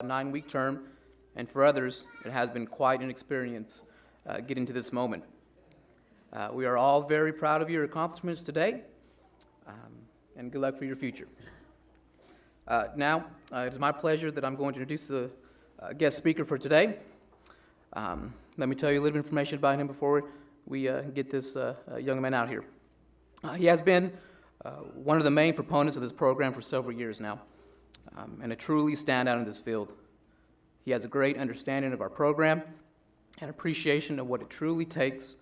9-week term, and for others, it has been quite an experience getting to this moment. We are all very proud of your accomplishments today, and good luck for your future. Now, it is my pleasure that I'm going to introduce the guest speaker for today. Let me tell you a little bit of information about him before we get this young man out here. He has been one of the main proponents of this program for several years now, and a truly standout in this field. He has a great understanding of our program and appreciation of what it truly takes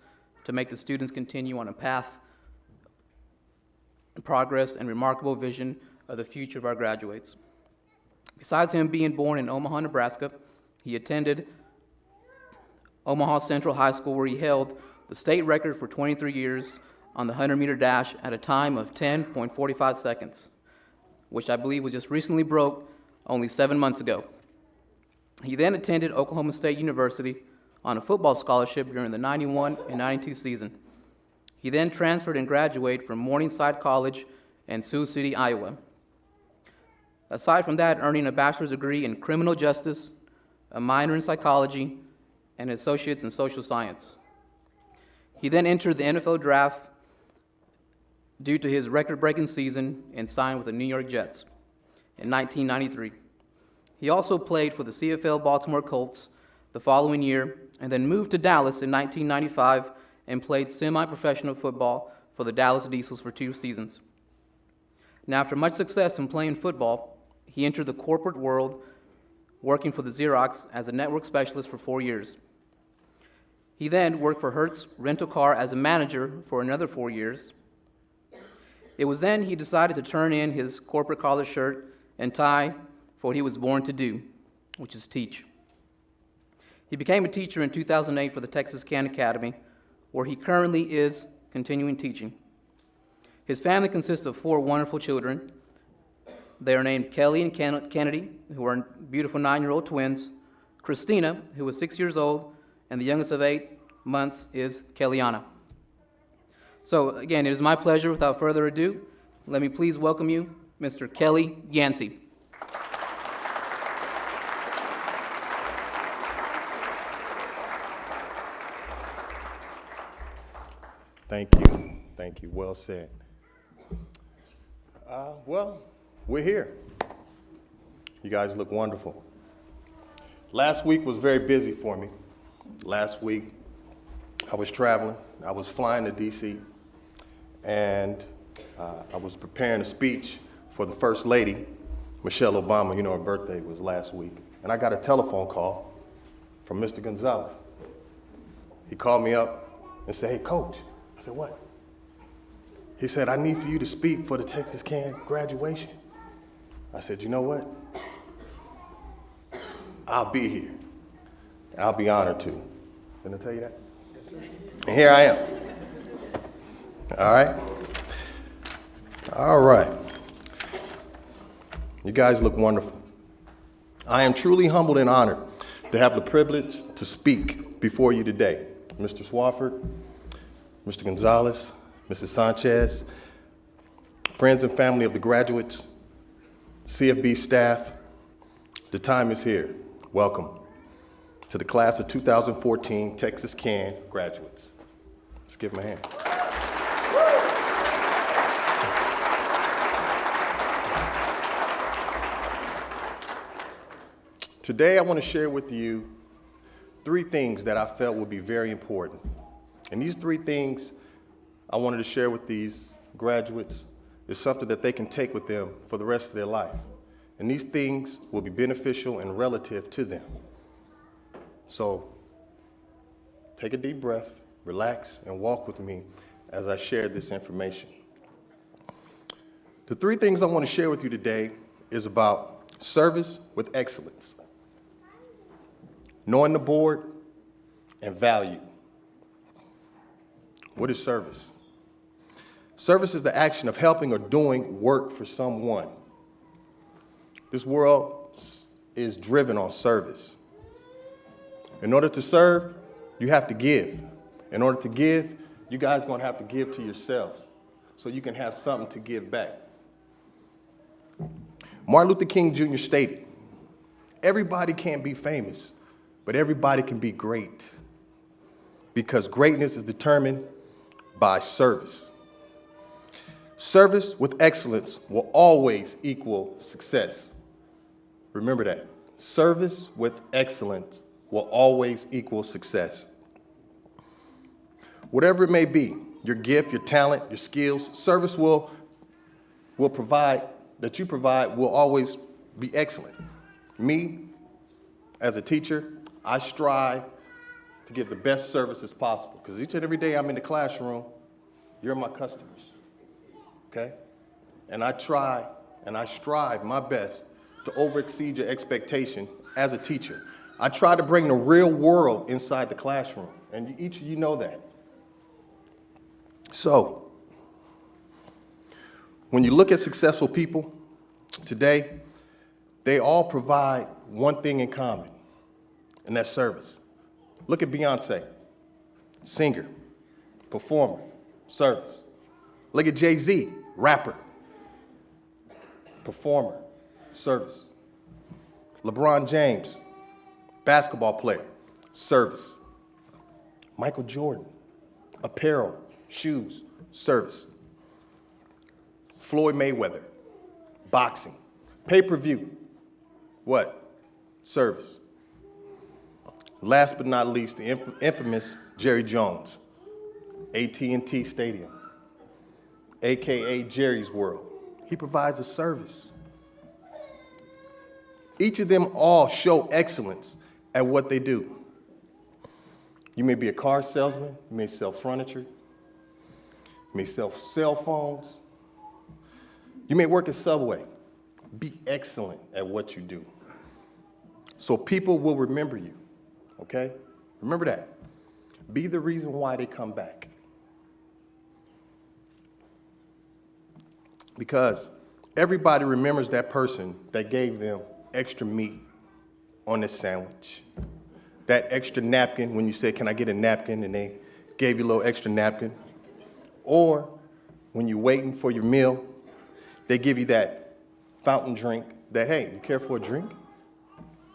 to make the students continue on a path of progress and remarkable vision of the future of our graduates. Besides him being born in Omaha, Nebraska, he attended Omaha Central High School, where he held the state record for 23 years on the 100-meter dash at a time of 10.45 seconds, which I believe was just recently broke only 7 months ago. He then attended Oklahoma State University on a football scholarship during the 91 and 92 season. He then transferred and graduated from Morningside College in Sioux City, Iowa. Aside from that, earning a bachelor's degree in criminal justice, a minor in psychology, and an associate's in social science. He then entered the NFL draft due to his record-breaking season and signed with the New York Jets in 1993. He also played for the CFL Baltimore Colts the following year and then moved to Dallas in 1995 and played semi-professional football for the Dallas Diesels for 2 seasons. Now, after much success in playing football, he entered the corporate world, working for the Xerox as a network specialist for 4 years. He then worked for Hertz Rental Car as a manager for another 4 years. It was then he decided to turn in his corporate collar shirt and tie for what he was born to do, which is teach. He became a teacher in 2008 for the Texas Can Academy, where he currently is continuing teaching. His family consists of 4 wonderful children. They are named Kelly and Kennedy, who are beautiful 9-year-old twins, Christina, who is 6 years old, and the youngest of 8 months is Kellyanna. So again, it is my pleasure, without further ado, let me please welcome you, Mr. Kelly Yancey. Thank you, well said. Well, we're here. You guys look wonderful. Last week was very busy for me. Last week, I was traveling. I was flying to D.C., and I was preparing a speech for the First Lady, Michelle Obama. You know, her birthday was last week. And I got a telephone call from Mr. Gonzalez. He called me up and said, "Hey, Coach." I said, "What?" He said, "I need for you to speak for the Texas Can graduation." I said, "You know what? I'll be here. I'll be honored to." Didn't I tell you that? Yes, sir. And here I am. All right. You guys look wonderful. I am truly humbled and honored to have the privilege to speak before you today. Mr. Swafford, Mr. Gonzalez, Mrs. Sanchez, friends and family of the graduates, CFB staff, the time is here. Welcome to the class of 2014 Texas Can graduates. Let's give them a hand. Today, I want to share with you 3 things that I felt would be very important. And these 3 things I wanted to share with these graduates is something that they can take with them for the rest of their life. And these things will be beneficial and relative to them. So take a deep breath, relax, and walk with me as I share this information. The 3 things I want to share with you today is about service with excellence, knowing the board, and value. What is service? Service is the action of helping or doing work for someone. This world is driven on service. In order to serve, you have to give. In order to give, you guys are going to have to give to yourselves so you can have something to give back. Martin Luther King Jr. stated, Everybody can't be famous, but everybody can be great. Because greatness is determined by service. Service with excellence will always equal success. Remember that. Service with excellence will always equal success. Whatever it may be, your gift, your talent, your skills, service will provide will always be excellent. Me, as a teacher, I strive to give the best service as possible, because each and every day I'm in the classroom, you're my customers, okay? And I try and I strive my best to overexceed your expectation as a teacher. I try to bring the real world inside the classroom, and each of you know that. So, when you look at successful people today, they all provide one thing in common, and that's service. Look at Beyonce, singer, performer, service. Look at Jay-Z, rapper, performer, service. LeBron James, basketball player, service. Michael Jordan, apparel, shoes, service. Floyd Mayweather, boxing, pay-per-view, what? Service. Last but not least, the infamous Jerry Jones, AT&T Stadium, AKA Jerry's World. He provides a service. Each of them all show excellence at what they do. You may be a car salesman, you may sell furniture, you may sell cell phones, you may work at Subway. Be excellent at what you do, so people will remember you. Okay? Remember that. Be the reason why they come back. Because everybody remembers that person that gave them extra meat on the sandwich. That extra napkin when you said, "Can I get a napkin?" and they gave you a little extra napkin. Or when you're waiting for your meal, they give you that fountain drink that, "Hey, you care for a drink?"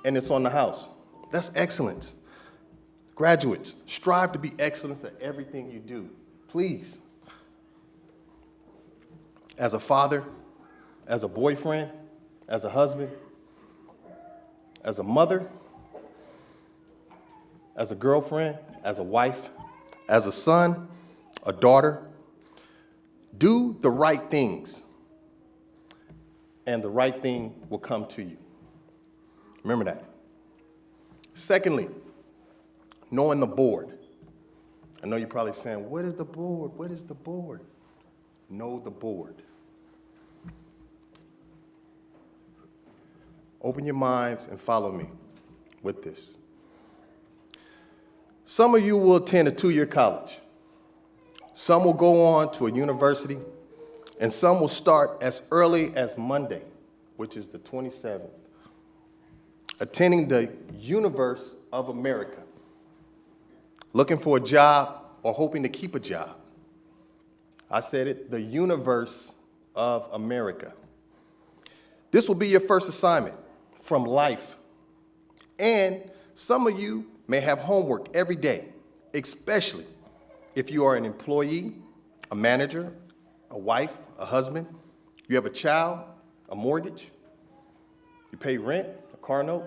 And it's on the house. That's excellence. Graduates, strive to be excellent at everything you do. Please. As a father, as a boyfriend, as a husband, as a mother, as a girlfriend, as a wife, as a son, a daughter, do the right things, and the right thing will come to you. Remember that. Secondly, knowing the board. I know you're probably saying, "What is the board? What is the board?" Know the board. Open your minds and follow me with this. Some of you will attend a 2-year college. Some will go on to a university, and some will start as early as Monday, which is the 27th, attending the universe of America, looking for a job or hoping to keep a job. I said it, the universe of America. This will be your first assignment from life. And some of you may have homework every day, especially if you are an employee, a manager, a wife, a husband, you have a child, a mortgage, you pay rent, a car note.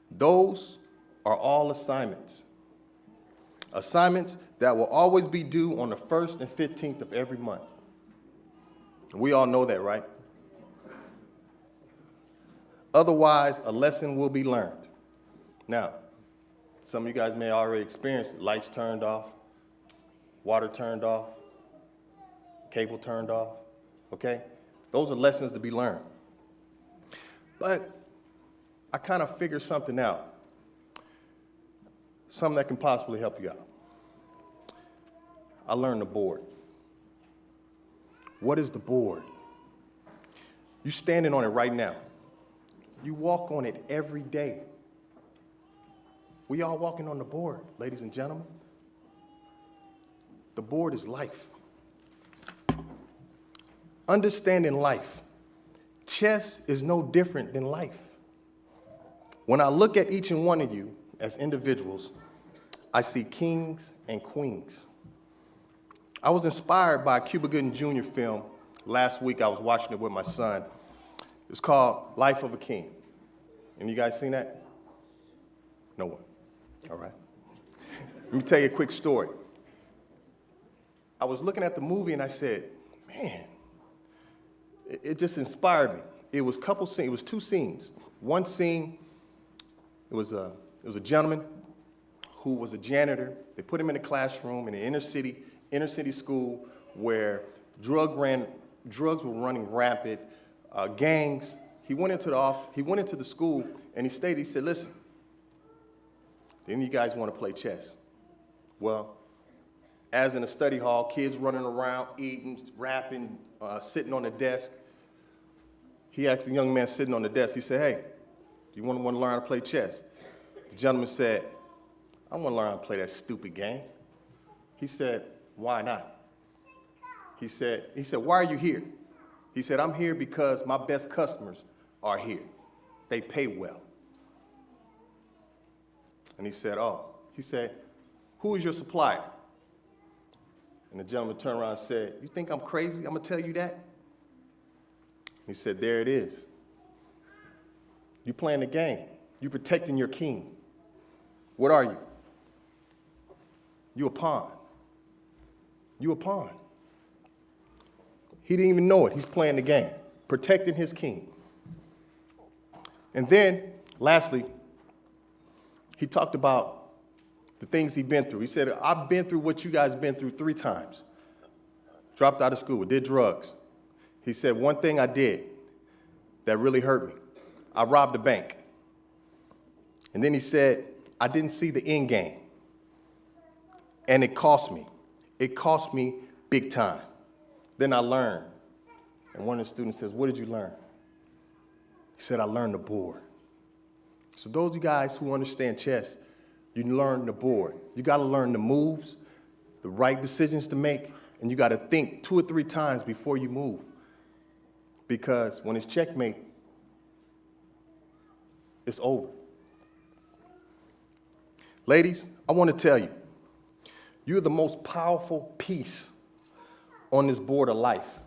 Those are all assignments. Assignments that will always be due on the 1st and 15th of every month. We all know that, right? Otherwise, a lesson will be learned. Now, some of you guys may already experience it. Lights turned off, water turned off, cable turned off, okay? Those are lessons to be learned. But I kind of figured something out, something that can possibly help you out. I learned the board. What is the board? You're standing on it right now. You walk on it every day. We all walking on the board, ladies and gentlemen. The board is life. Understanding life. Chess is no different than life. When I look at each and one of you as individuals, I see kings and queens. I was inspired by a Cuba Gooding Jr. film. Last week I was watching it with my son. It's called Life of a King. Any of you guys seen that? No one. All right. Let me tell you a quick story. I was looking at the movie and I said, man, it just inspired me. It was two scenes. One scene, it was a gentleman who was a janitor. They put him in a classroom in an inner city school where drugs were running rampant, gangs. He went into the school and he said, listen, do any of you guys want to play chess? Well, as in a study hall, kids running around, eating, rapping, sitting on the desk. He asked the young man sitting on the desk, he said, hey, do you want to learn how to play chess? The gentleman said, I want to learn how to play that stupid game. He said, why not? He said, why are you here? He said, I'm here because my best customers are here. They pay well. And he said, who is your supplier? And the gentleman turned around and said, you think I'm crazy? I'm going to tell you that? He said, there it is. You playing the game. You protecting your king. What are you? You a pawn. You a pawn. He didn't even know it. He's playing the game, protecting his king. And then, lastly, he talked about the things he'd been through. He said, I've been through what you guys been through 3 times. Dropped out of school, did drugs. He said, one thing I did that really hurt me, I robbed a bank. And then he said, I didn't see the end game. And it cost me. It cost me big time. Then I learned. And one of the students says, what did you learn? He said, I learned the board. So those of you guys who understand chess, you learn the board. You got to learn the moves, the right decisions to make, and you got to think 2 or 3 times before you move. Because when it's checkmate, it's over. Ladies, I want to tell you, you're the most powerful piece on this board of life.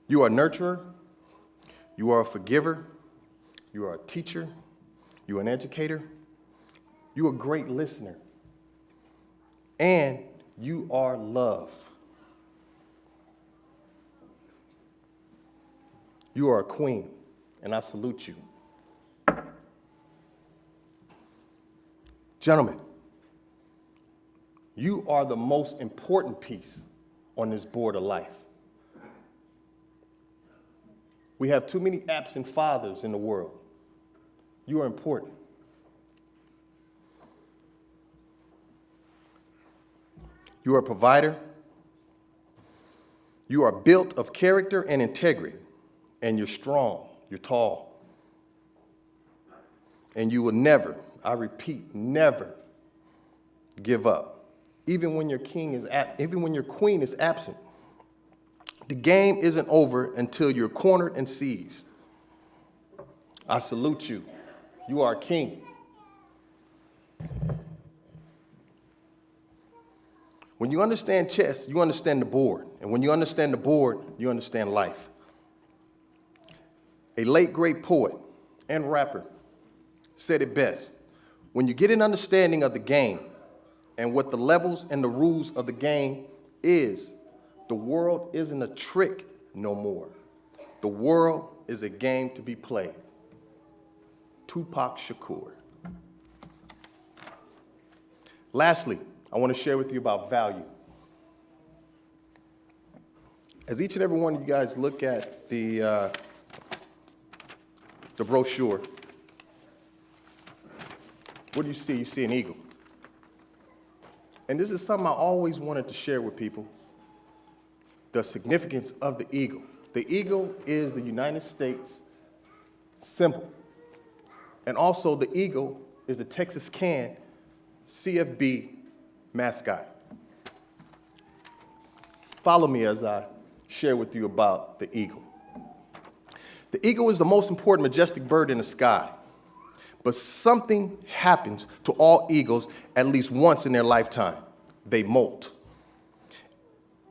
You are a nurturer, you are a forgiver, you are a teacher, you are an educator, you are a great listener, and you are love. You are a queen, and I salute you. Gentlemen, you are the most important piece on this board of life. We have too many absent fathers in the world. You are important. You are a provider. You are built of character and integrity, and you're strong, you're tall. And you will never, I repeat, never give up. Even when your queen is absent. The game isn't over until you're cornered and seized. I salute you. You are a king. When you understand chess, you understand the board. And when you understand the board, you understand life. A late great poet and rapper said it best. When you get an understanding of the game and what the levels and the rules of the game is, the world isn't a trick no more. The world is a game to be played. Tupac Shakur. Lastly, I want to share with you about value. As each and every one of you guys look at the brochure, what do you see? You see an eagle. And this is something I always wanted to share with people, the significance of the eagle. The eagle is the United States symbol. And also the eagle is the Texas Can CFB mascot. Follow me as I share with you about the eagle. The eagle is the most important majestic bird in the sky. But something happens to all eagles at least once in their lifetime. They molt.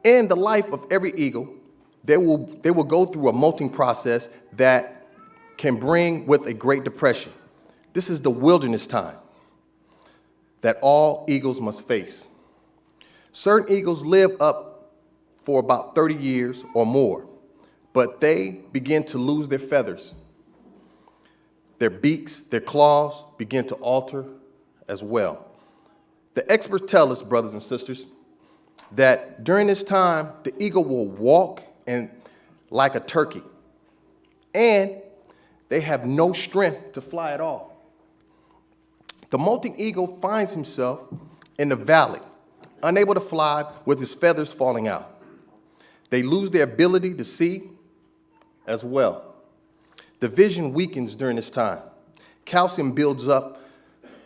In the life of every eagle, they will go through a molting process that can bring with a great depression. This is the wilderness time that all eagles must face. Certain eagles live up for about 30 years or more, but they begin to lose their feathers. Their beaks, their claws begin to alter as well. The experts tell us, brothers and sisters, that during this time, the eagle will walk like a turkey, and they have no strength to fly at all. The molting eagle finds himself in the valley, unable to fly with his feathers falling out. They lose their ability to see as well. The vision weakens during this time. Calcium builds up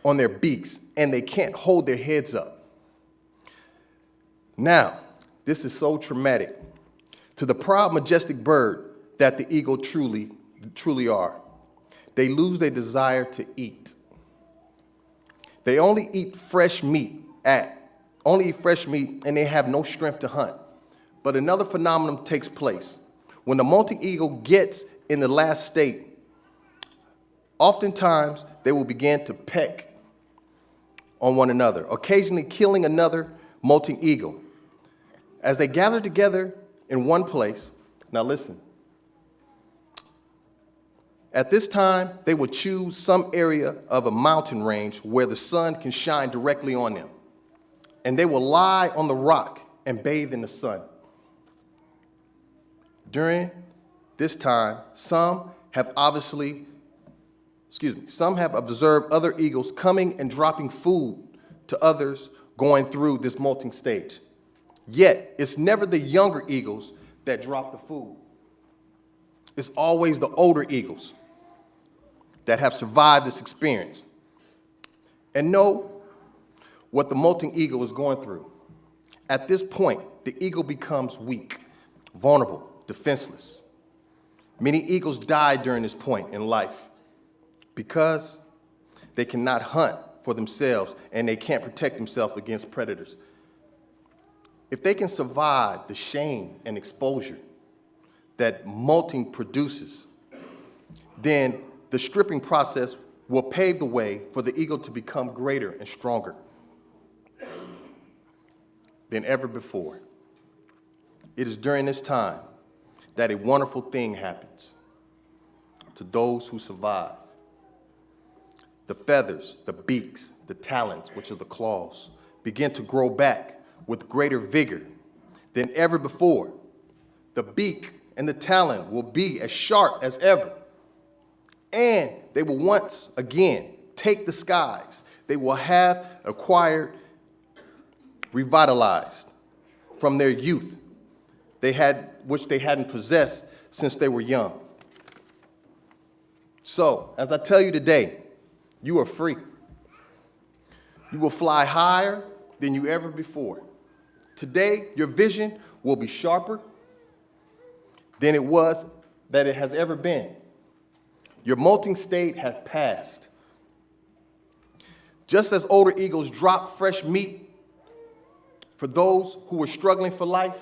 on their beaks, and they can't hold their heads up. Now, this is so traumatic to the proud, majestic bird that the eagle truly are. They lose their desire to eat. They only eat fresh meat, and they have no strength to hunt. But another phenomenon takes place. When the molting eagle gets in the last state, oftentimes they will begin to peck on one another, occasionally killing another molting eagle. As they gather together in one place, now listen, at this time, they will choose some area of a mountain range where the sun can shine directly on them. And they will lie on the rock and bathe in the sun. During this time, some have observed other eagles coming and dropping food to others going through this molting stage. Yet, it's never the younger eagles that drop the food. It's always the older eagles that have survived this experience and know what the molting eagle is going through. At this point, the eagle becomes weak, vulnerable, defenseless. Many eagles die during this point in life because they cannot hunt for themselves and they can't protect themselves against predators. If they can survive the shame and exposure that molting produces, then the stripping process will pave the way for the eagle to become greater and stronger than ever before. It is during this time that a wonderful thing happens to those who survive. The feathers, the beaks, the talons, which are the claws, begin to grow back with greater vigor than ever before. The beak and the talon will be as sharp as ever. And they will once again take the skies. They will have acquired, revitalized from their youth, which they hadn't possessed since they were young. So, as I tell you today, you are free. You will fly higher than you ever before. Today, your vision will be sharper than it has ever been. Your molting state has passed. Just as older eagles drop fresh meat for those who are struggling for life,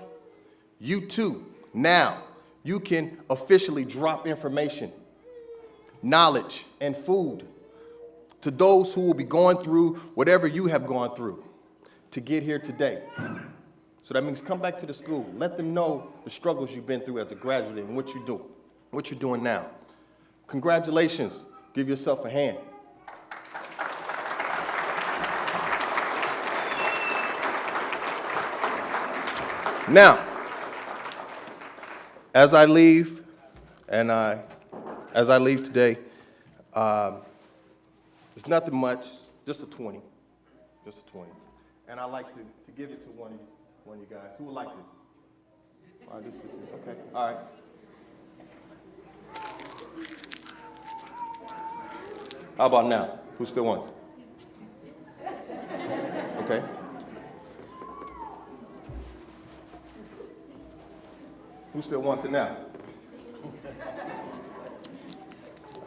you too, now, you can officially drop information, knowledge, and food to those who will be going through whatever you have gone through to get here today. So that means come back to the school. Let them know the struggles you've been through as a graduate and what you're doing now. Congratulations. Give yourself a hand. Now, as I leave today, it's nothing much, just a 20. And I'd like to give it to one of you guys. Who would like this? All right, this is okay. All right. How about now? Who still wants it? Okay. Who still wants it now?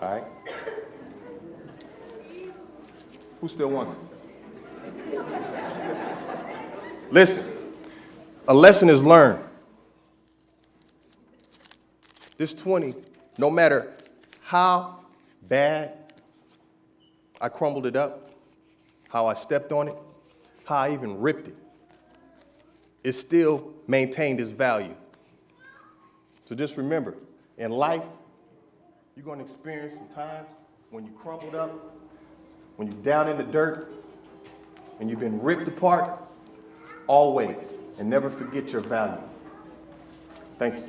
All right. Who still wants it? Listen, a lesson is learned. This 20, no matter how bad I crumbled it up, how I stepped on it, how I even ripped it, it still maintained its value. So just remember, in life, you're going to experience some times when you crumbled up, when you're down in the dirt, and you've been ripped apart, always, and never forget your value. Thank you.